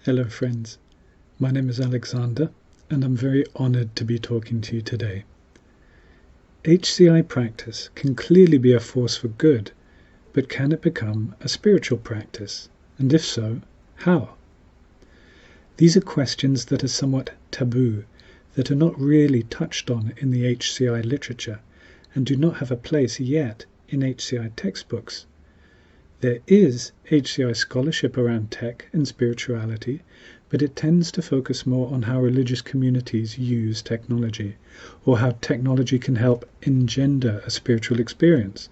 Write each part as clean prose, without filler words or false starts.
Hello friends, my name is Alexander and I'm very honored to be talking to you today. HCI practice can clearly be a force for good, but can it become a spiritual practice? And if so, how? These are questions that are somewhat taboo, that are not really touched on in the HCI literature and do not have a place yet in HCI textbooks. There is HCI scholarship around tech and spirituality, but it tends to focus more on how religious communities use technology, or how technology can help engender a spiritual experience.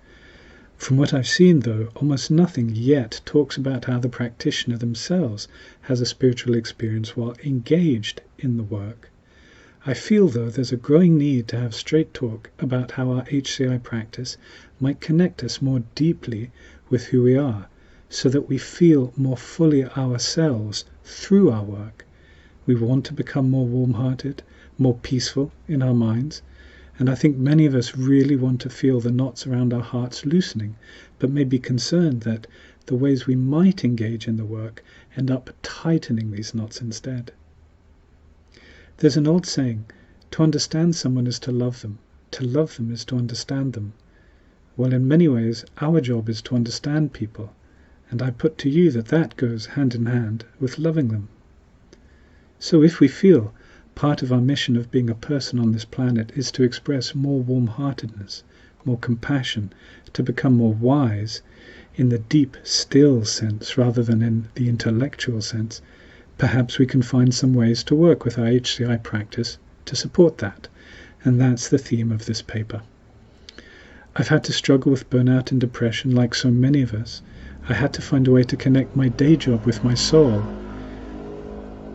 From what I've seen, though, almost nothing yet talks about how the practitioner themselves has a spiritual experience while engaged in the work. I feel, though, there's a growing need to have straight talk about how our HCI practice might connect us more deeply with who we are, so that we feel more fully ourselves through our work. We want to become more warm-hearted, more peaceful in our minds, and I think many of us really want to feel the knots around our hearts loosening, but may be concerned that the ways we might engage in the work end up tightening these knots instead. There's an old saying, to understand someone is to love them is to understand them. Well, in many ways, our job is to understand people, and I put to you that that goes hand in hand with loving them. So if we feel part of our mission of being a person on this planet is to express more warm-heartedness, more compassion, to become more wise, in the deep, still sense rather than in the intellectual sense, perhaps we can find some ways to work with our HCI practice to support that, and that's the theme of this paper. I've had to struggle with burnout and depression like so many of us. I had to find a way to connect my day job with my soul.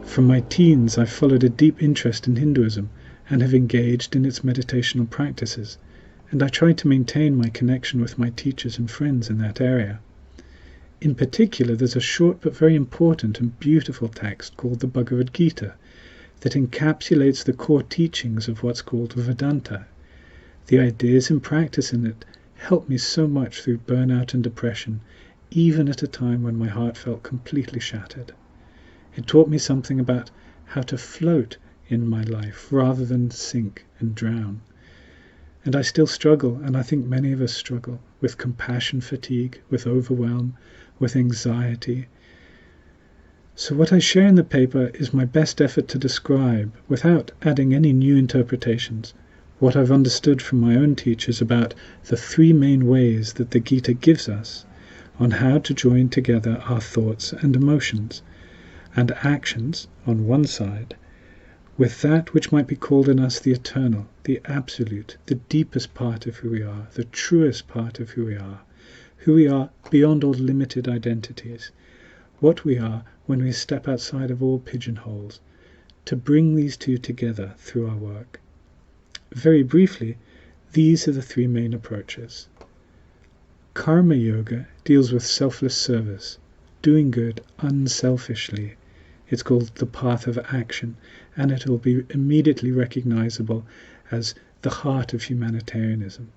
From my teens, I've followed a deep interest in Hinduism and have engaged in its meditational practices, and I try to maintain my connection with my teachers and friends in that area. In particular, there's a short but very important and beautiful text called the Bhagavad Gita that encapsulates the core teachings of what's called Vedanta. The ideas and practice in it helped me so much through burnout and depression, even at a time when my heart felt completely shattered. It taught me something about how to float in my life rather than sink and drown. And I still struggle, and I think many of us struggle, with compassion fatigue, with overwhelm, with anxiety. So what I share in the paper is my best effort to describe, without adding any new interpretations, what I've understood from my own teachers about the three main ways that the Gita gives us on how to join together our thoughts and emotions and actions on one side with that which might be called in us the eternal, the absolute, the deepest part of who we are, the truest part of who we are beyond all limited identities, what we are when we step outside of all pigeonholes, to bring these two together through our work. Very briefly, these are the three main approaches. Karma Yoga deals with selfless service, doing good unselfishly. It's called the path of action, and it will be immediately recognizable as the heart of humanitarianism.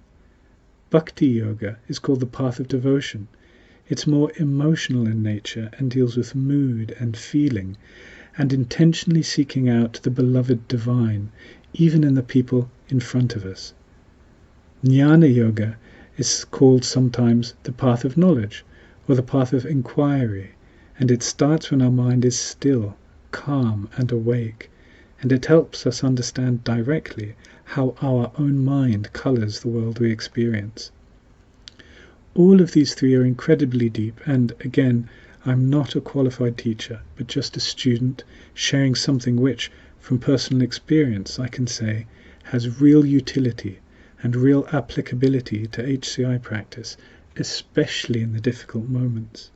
Bhakti Yoga is called the path of devotion. It's more emotional in nature and deals with mood and feeling, and intentionally seeking out the beloved divine, even in the people in front of us. Jnana Yoga is called sometimes the path of knowledge, or the path of inquiry, and it starts when our mind is still, calm and awake, and it helps us understand directly how our own mind colors the world we experience. All of these three are incredibly deep, and again, I'm not a qualified teacher, but just a student sharing something which, from personal experience, I can say, has real utility and real applicability to HCI practice, especially in the difficult moments.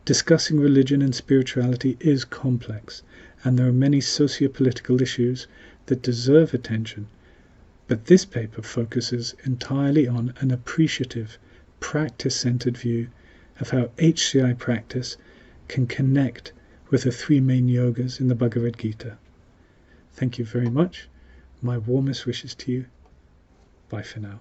Discussing religion and spirituality is complex, and there are many socio-political issues that deserve attention, but this paper focuses entirely on an appreciative, practice-centered view of how HCI practice can connect with the three main yogas in the Bhagavad Gita. Thank you very much. My warmest wishes to you. Bye for now.